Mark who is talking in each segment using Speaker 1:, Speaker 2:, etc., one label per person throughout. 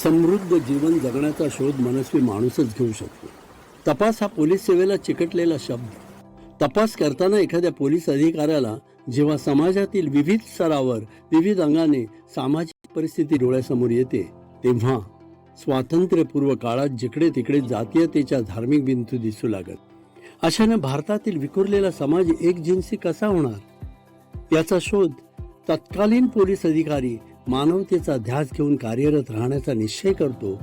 Speaker 1: समृद्ध जीवन जगण्याचा शोध मनस्वी माणूसच घेऊ शकतो. तपास हा पोलीस सेवेला चिकटलेला शब्द. तपास करताना एखाद्या पोलीस अधिकाऱ्याला जेव्हा समाजातील विविध स्तरावर विविध अंगाने सामाजिक परिस्थिती डोळ्यासमोर येते, तेव्हा स्वातंत्र्यपूर्व काळात जिकडे तिकडे जातीयतेच्या धार्मिक भिंती दिसू लागत. अशाने भारतातील विखुरलेला समाज एकजिन्सी कसा होणार, याचा शोध तत्कालीन पोलीस अधिकारी मानवतेचा ध्यास घेऊन कार्यरत राहण्याचा निश्चय करतो.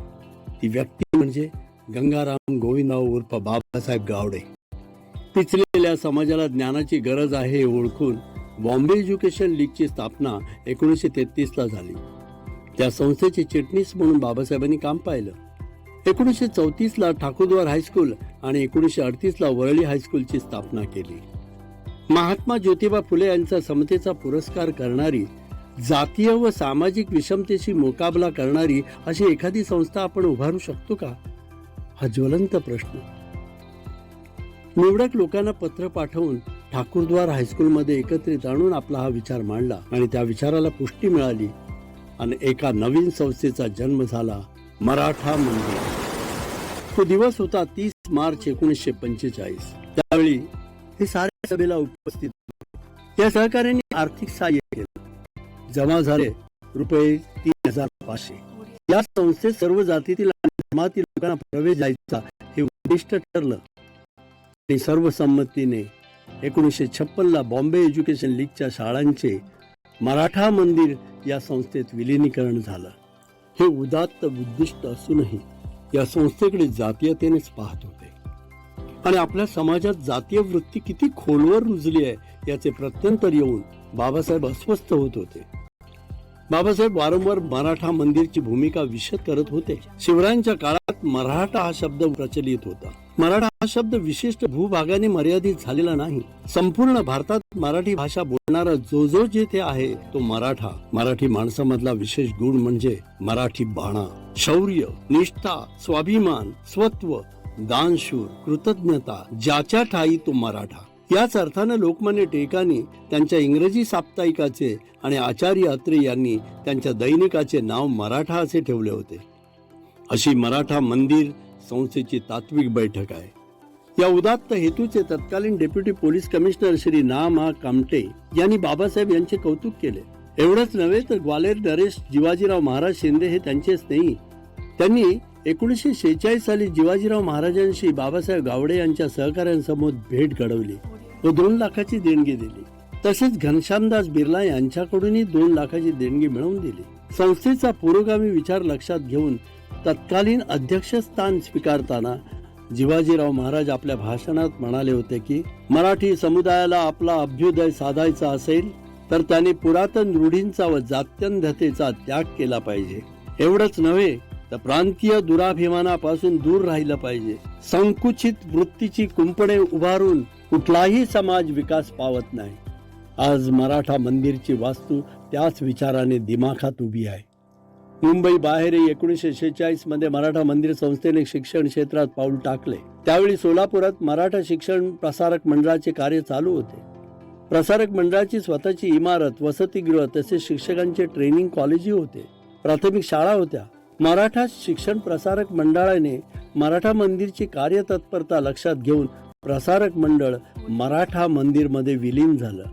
Speaker 1: ती व्यक्ती म्हणजे गंगाराम गोविंदराव उर्फ बाबासाहेब गावडे. पिचलेल्या समाजाला ज्ञानाची गरज आहे हे ओळखून बॉम्बे एज्युकेशन लीगची स्थापना 1933 ला झाली. त्या संस्थेचे चिटणीस म्हणून बाबासाहेबांनी काम पाहिलं. 1934 ला ठाकूरद्वार हायस्कूल आणि 1938 ला वरळी हायस्कूलची स्थापना केली. महात्मा ज्योतिबा फुले यांचा समतेचा पुरस्कार करणारी, जातीय व सामाजिक विषमतेशी मुकाबला करणारी अशी एखादी संस्था आपण उभारू शकतो का, हा ज्वलंत प्रश्न. निवडक लोकांना पत्र पाठवून ठाकूरद्वार हायस्कूलमध्ये एकत्रित आणून आपला हा विचार मांडला आणि त्या विचाराला पुष्टी मिळाली आणि एका नवीन संस्थेचा जन्म झाला, मराठा मंदिर. तो दिवस होता 30 मार्च 1945. त्यावेळी हे साऱ्या सभेला उपस्थित. या सहकार्याने आर्थिक सहाय्य केले. जमा झाले रुपये 3500. या संस्थेत सर्व जातीतील आणि धर्मातील लोकांना प्रवेश द्यायचा हे उद्दिष्ट ठरलं आणि सर्वसंमतीने 1956 ला बॉम्बे एज्युकेशन लीगच्या शाळांचे मराठा मंदिर या संस्थेत विलिनीकरण झालं. हे उदात्त उद्दिष्ट असूनही या संस्थेकडे जातीयतेनेच पाहत होते आणि आपल्या समाजात जातीय वृत्ती किती खोलवर रुजली आहे याचे प्रत्यंतर येऊन बाबासाहेब अस्वस्थ होत होते. बाबासाहेब वारंवार मराठा मंदिरची भूमिका विशद करत होते. शिवरायांच्या काळात मराठा हा शब्द प्रचलित होता. मराठा हा शब्द विशिष्ट भूभागाने मर्यादित झालेला नाही. संपूर्ण भारतात मराठी भाषा बोलणारा जो जेथे आहे तो मराठा. मराठी माणसामधला विशेष गुण म्हणजे मराठी बाणा, शौर्य, निष्ठा, स्वाभिमान, स्वत्व, दानशूर, कृतज्ञता, ज्याच्या ठाई तो मराठा. याच अर्थानं लोकमान्य टिळकांनी त्यांच्या इंग्रजी साप्ताहिकाचे आणि आचार्य अत्रे यांनी त्यांच्या दैनिकाचे नाव मराठा असे ठेवले होते. अशी मराठा मंदिर संस्थेची तात्विक बैठक आहे. या उदात्त हेतूचे तत्कालीन डेप्युटी पोलीस कमिशनर श्री ना कामटे यांनी बाबासाहेब यांचे कौतुक केले. एवढंच नव्हे तर ग्वाल्हेर नरेश जिवाजीराव महाराज शिंदे हे त्यांचे स्नेही. त्यांनी 1946 साली जिवाजीराव महाराजांशी बाबासाहेब गावडे यांच्या सहकाऱ्यांसमोर भेट घडवली व 2 लाखाची देणगी दिली. तसेच घनश्यामदास बिर्ला यांच्याकडूनही 2 लाखाची देणगी मिळवून दिली. संस्थेचा पुरोगामी विचार लक्षात घेऊन तत्कालीन अध्यक्षस्थान स्वीकारताना जिवाजीराव महाराज आपल्या भाषणात म्हणाले होते की मराठी समुदायाला आपला अभ्युदय साधायचा असेल तर त्याने पुरातन रूढींचा व जात्यंधतेचा त्याग केला पाहिजे. एवढंच नव्हे तर प्रांतीय दुराभिमानापासून दूर राहिलं पाहिजे. संकुचित वृत्तीची कुंपणे उभारून कुठलाही समाज विकास पावत नाही. आज मराठा मंदिरची वास्तू त्याच विचाराने दिमाखात उभी आहे. मुंबई बाहेरही 1946 मध्ये मराठा मंदिर संस्थेने शिक्षण क्षेत्रात पाऊल टाकले. त्यावेळी सोलापुरात मराठा शिक्षण प्रसारक मंडळाचे कार्य चालू होते. प्रसारक मंडळाची स्वतःची इमारत, वसतिगृह तसेच शिक्षकांचे ट्रेनिंग कॉलेजही होते. प्राथमिक शाळा होत्या. मराठा शिक्षण प्रसारक मंडळाने मराठा मंदिरची कार्यतत्परता लक्षात घेऊन प्रसारक मंडळ मराठा मंदिर मध्ये विलीन झालं.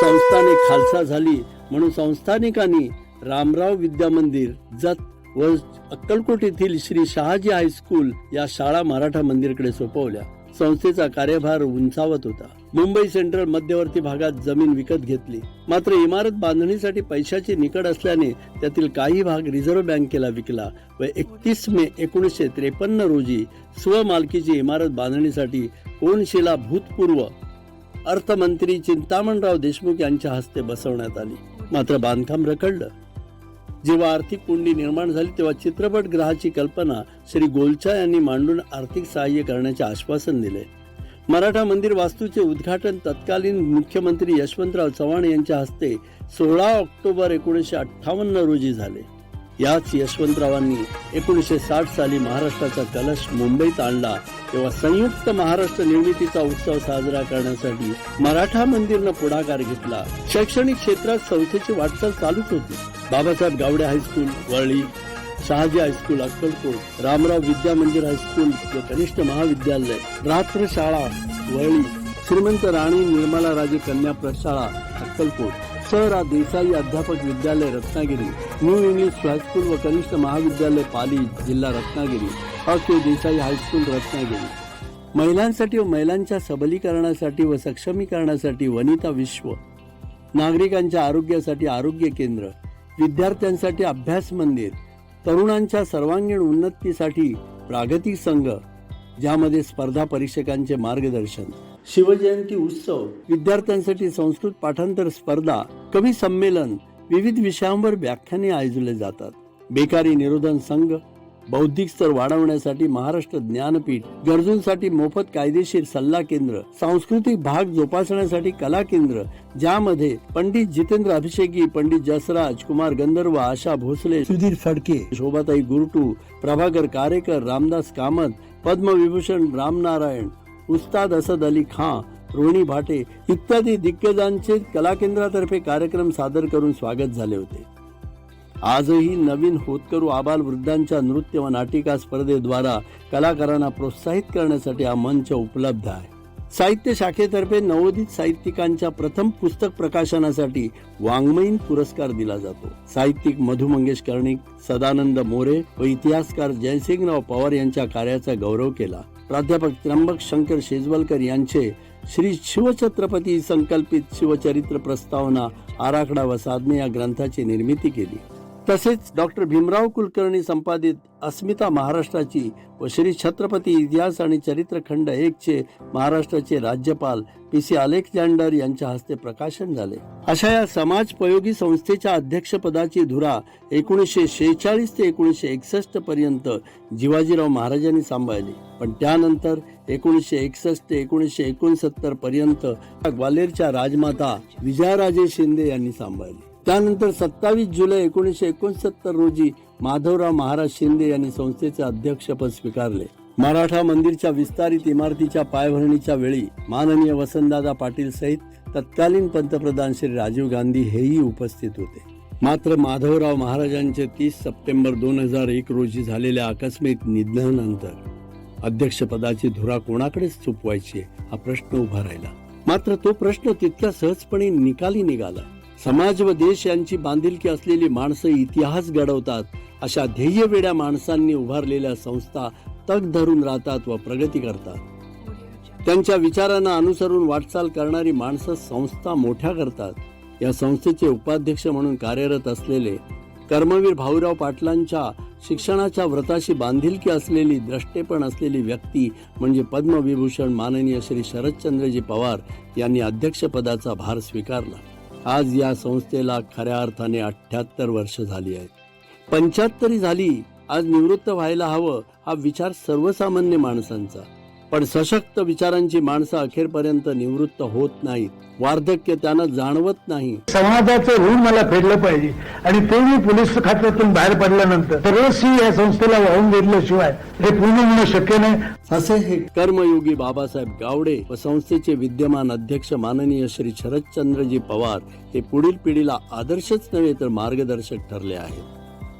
Speaker 1: संस्थाने खालसा झाली म्हणून संस्थानिकांनी रामराव विद्या मंदिर, जत व अक्कलकोट येथील श्री शहाजी हायस्कूल या शाळा मराठा मंदिरकडे सोपवल्या. संस्थेचा कार्यभार उंचावत होता. मुंबई सेंट्रल मध्यवर्ती भागात जमीन विकत घेतली. मात्र इमारत बांधणीसाठी पैशाची निकड असल्याने त्यातील काही भाग रिझर्व्ह बँकेला विकला व 31 मे 1953 रोजी स्वमालकीची इमारत बांधणीसाठी कोनशिला भूतपूर्व अर्थमंत्री चिंतामणराव देशमुख यांच्या हस्ते बसवण्यात आली. मात्र बांधकाम रखडलं. जेव्हा आर्थिक कोंडी निर्माण झाली तेव्हा चित्रपटगृहाची कल्पना श्री गोलचा यांनी मांडून आर्थिक सहाय्य करण्याचे आश्वासन दिले. मराठा मंदिर वास्तूचे उद्घाटन तत्कालीन मुख्यमंत्री यशवंतराव चव्हाण यांच्या हस्ते 16 ऑक्टोबर 1958 रोजी झाले. याच यशवंतरावांनी 1960 साली महाराष्ट्राचा कलश मुंबईत आणला तेव्हा संयुक्त महाराष्ट्र निर्मितीचा उत्सव साजरा करण्यासाठी मराठा मंदिरनं पुढाकार घेतला. शैक्षणिक क्षेत्रात संस्थेची वाटचाल चालूच होती. बाबासाहेब गावडे हायस्कूल वरळी, शहाजी हायस्कूल अक्कलकोट, रामराव विद्या मंदिर हायस्कूल व कनिष्ठ महाविद्यालय, रात्र शाळा वरळी, श्रीमंत राणी निर्मला राजे कन्या प्रशाळा अक्कलकोट, स.रा. देसाई अध्यापक विद्यालय रत्नागिरी, न्यू इंग्लिश हायस्कूल व कनिष्ठ महाविद्यालय पाली जिल्हा रत्नागिरी, के देसाई हायस्कूल रत्नागिरी. महिलांसाठी व महिलांच्या सबलीकरणासाठी व सक्षमीकरणासाठी वनिता विश्व, नागरिकांच्या आरोग्यासाठी आरोग्य केंद्र, विद्यार्थ्यांसाठी अभ्यास मंदिर, तरुणांच्या सर्वांगीण उन्नतीसाठी प्रागतिक संघ ज्यामध्ये स्पर्धा परीक्षकांचे मार्गदर्शन, शिवजयंती उत्सव, विद्यार्थ्यांसाठी संस्कृत पाठांतर स्पर्धा, कवी संमेलन, विविध विषयांवर व्याख्याने आयोजले जातात. बेकारी निरोधन संघ, बौद्धिक स्तर वाढवण्यासाठी महाराष्ट्र ज्ञानपीठ, गरजूंसाठी मोफत कायदेशीर सल्ला केंद्र, सांस्कृतिक भाग जोपासण्यासाठी कला केंद्र ज्यामध्ये पंडित जितेंद्र अभिषेकी, पंडित जसराज, कुमार गंधर्व, आशा भोसले, सुधीर फडके, शोभाताई गुरटू, प्रभाकर कारेकर, रामदास कामत, पद्मविभूषण रामनारायण, उस्ताद असद अली खां, रोहिणी भाटे इत्यादी दिग्गजांचे कला केंद्रातर्फे कार्यक्रम सादर करून स्वागत झाले होते. आजही नवीन होतकरू आबाल वृद्धांच्या नृत्य व नाटिका स्पर्धेद्वारा कलाकारांना प्रोत्साहित करण्यासाठी हा मंच उपलब्ध आहे. साहित्य शाखेतर्फे नवोदित साहित्यिकांच्या प्रथम पुस्तक प्रकाशनासाठी वाङ्मयीन पुरस्कार दिला जातो. साहित्यिक मधु मंगेश कर्णिक, सदानंद मोरे व इतिहासकार जयसिंगराव पवार यांच्या कार्याचा गौरव केला. प्राध्यापक त्र्यंबक शंकर शेजवलकर यांचे श्री शिवछत्रपती संकल्पित शिवचरित्र प्रस्तावना, आराखडा व साधने या ग्रंथाची निर्मिती केली. तसेच डॉक्टर भीमराव कुलकर्णी संपादित अस्मिता महाराष्ट्राची व श्री छत्रपती इतिहास आणि चरित्र खंड 1 चे महाराष्ट्राचे राज्यपाल पी.सी. अलेक्झांडर यांच्या हस्ते प्रकाशन झाले. अशा या समाजोपयोगी संस्थेच्या अध्यक्षपदाची धुरा 1946 ते 1961 पर्यंत जिवाजीराव महाराजांनी सांभाळली. पण त्यानंतर 1961 ते 1969 पर्यंत ग्वाल्हेरच्या राजमाता विजयाराजे शिंदे यांनी सांभाळली. त्यानंतर 27 जुलै 1969 रोजी माधवराव महाराज शिंदे यांनी संस्थेचे अध्यक्षपद स्वीकारले. मराठा मंदिरच्या विस्तारित इमारतीच्या पायाभरणीच्या वेळी माननीय वसंतदादा पाटील सहित तत्कालीन पंतप्रधान श्री राजीव गांधी हेही उपस्थित होते. मात्र माधवराव महाराजांचे 30 सप्टेंबर 2001 रोजी झालेल्या आकस्मिक निधनानंतर अध्यक्षपदाची धुरा कोणाकडे सोपवायची हा प्रश्न उभा राहिला. मात्र तो प्रश्न तितक्या सहजपणे निकाली निघाला. समाज व देश यांची बांधिलकी असलेली माणसं इतिहास घडवतात अशा ध्येयवेड्या माणसांनी उभारलेल्या संस्था तग धरून राहतात व प्रगती करतात. त्यांच्या विचारांना अनुसरून वाटचाल करणारी माणसं संस्था मोठ्या करतात. या संस्थेचे उपाध्यक्ष म्हणून कार्यरत असलेले कर्मवीर भाऊराव पाटलांच्या शिक्षणाच्या व्रताशी बांधिलकी असलेली, द्रष्टेपण असलेली व्यक्ती म्हणजे पद्मविभूषण माननीय श्री शरदचंद्रजी पवार यांनी अध्यक्षपदाचा भार स्वीकारला. आज या संस्थेला खऱ्या अर्थाने 78 वर्ष झाली आहेत. 75 झाली. आज निवृत्त व्हायला हवं हा विचार सर्वसामान्य माणसांचा. पण सशक्त विचारांची माणसं अखेरपर्यंत निवृत्त होत नाहीत. वार्धक्य त्यांना जाणवत नाही.
Speaker 2: समाजाचं ऋण मला फेडलं पाहिजे आणि ते मी पोलीस खात्यातून बाहेर पडल्यानंतर तरच या संस्थेला वाहून घेतल्याशिवाय हे पूर्ण होणं शक्य नाही.
Speaker 1: असे हे कर्मयोगी बाबासाहेब गावडे व संस्थेचे विद्यमान अध्यक्ष माननीय श्री शरदचंद्रजी पवार हे पुढील पिढीला आदर्शच नव्हे तर मार्गदर्शक ठरले आहेत.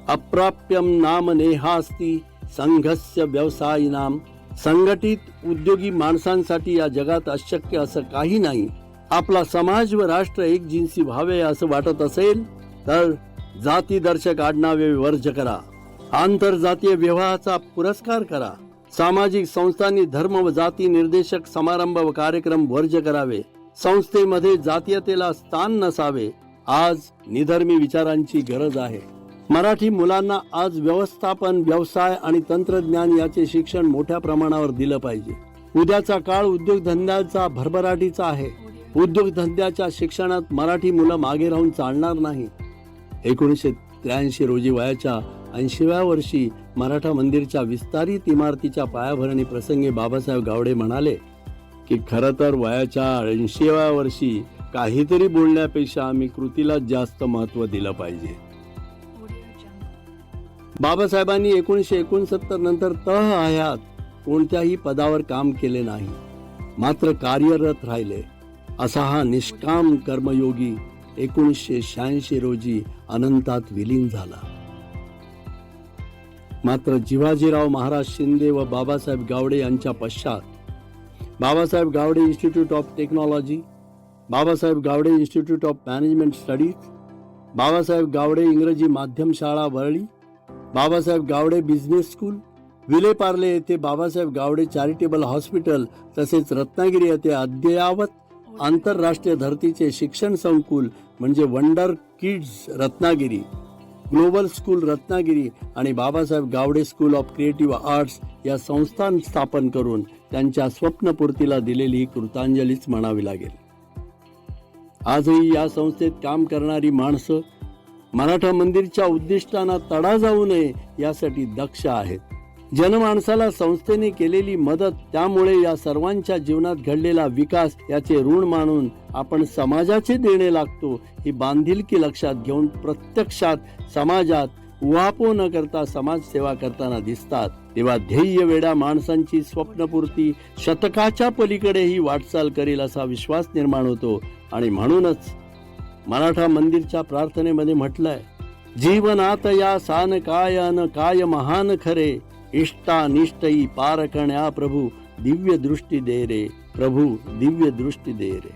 Speaker 1: अप्राप्यम नाम नेहास्ति संघस्य व्यवसायिनाम. संघटित उद्योगी माणसांसाठी या जगात अशक्य असं काही नाही. आपला समाज व राष्ट्र एक जिन्सी व्हावे असं वाटत असेल तर जाती दर्शक आडनावे वर्ज करा. आंतरजातीय विवाहाचा पुरस्कार करा. सामाजिक संस्थांनी धर्म व जाती निर्देशक समारंभ व कार्यक्रम वर्ज करावे. संस्थेमध्ये जातीयतेला स्थान नसावे. आज निधर्मी विचारांची गरज आहे. मराठी मुलांना आज व्यवस्थापन, व्यवसाय आणि तंत्रज्ञान याचे शिक्षण मोठ्या प्रमाणावर दिलं पाहिजे. उद्याचा काळ उद्योगधंद्याचा भरभराटीचा आहे. उद्योगधंद्याच्या शिक्षणात मराठी मुलं मागे राहून चालणार नाही. 1983 रोजी वयाच्या 80व्या वर्षी मराठा मंदिरच्या विस्तारित इमारतीच्या पायाभरणी प्रसंगी बाबासाहेब गावडे म्हणाले की खरं तर वयाच्या 80व्या वर्षी काहीतरी बोलण्यापेक्षा आम्ही कृतीला जास्त महत्त्व दिलं पाहिजे. बाबासाहेबांनी 1969 नंतर हयात कोणत्याही पदावर काम केले नाही, मात्र कार्यरत राहिले. असा हा निष्काम कर्मयोगी 1986 रोजी अनंतात विलीन झाला. मात्र जिवाजीराव महाराज शिंदे व बाबासाहेब गावडे यांच्या पश्चात Babasaheb Gawde institute of technology, Babasaheb Gawde institute of management studies, Babasaheb Gawde इंग्रजी माध्यम शाळा वरळी, बाबासाहेब गावडे बिझनेस स्कूल, विलेपार्ले येथे बाबासाहेब गावडे चॅरिटेबल हॉस्पिटल, तसेच रत्नागिरी येथे अद्ययावत आंतरराष्ट्रीय धर्तीचे शिक्षण संकुल म्हणजे Wonder Kids Ratnagiri, Global School Ratnagiri आणि Babasaheb Gawade School of Creative Arts या संस्था स्थापन करून त्यांच्या स्वप्नपूर्तीला दिलेली ही कृतांजलीच म्हणावी लागेल. आजही या संस्थेत काम करणारी माणसं मराठा मंदिरच्या उद्दिष्टांना तडा जाऊ नये यासाठी दक्ष आहेत. जनमानसाला संस्थेने केलेली मदत, त्यामुळे या सर्वांच्या जीवनात घडलेला विकास याचे ऋण मानून आपण समाजाचे देणे लागतो ही बांधिलकी लक्षात घेऊन प्रत्यक्षात समाजात उहापोह न करता समाजसेवा करताना दिसतात. तेव्हा ध्येय वेड्या माणसांची स्वप्नपूर्ती शतकाच्या पलीकडेही वाटचाल करेल असा विश्वास निर्माण होतो. आणि म्हणूनच मराठा मंदिरच्या प्रार्थनेमध्ये म्हटलंय, जीवनात या सान काय अन काय महान खरे, इष्टा निष्ठई पारकण्या प्रभू दिव्य दृष्टी दे रे, प्रभू दिव्य दृष्टी दे रे.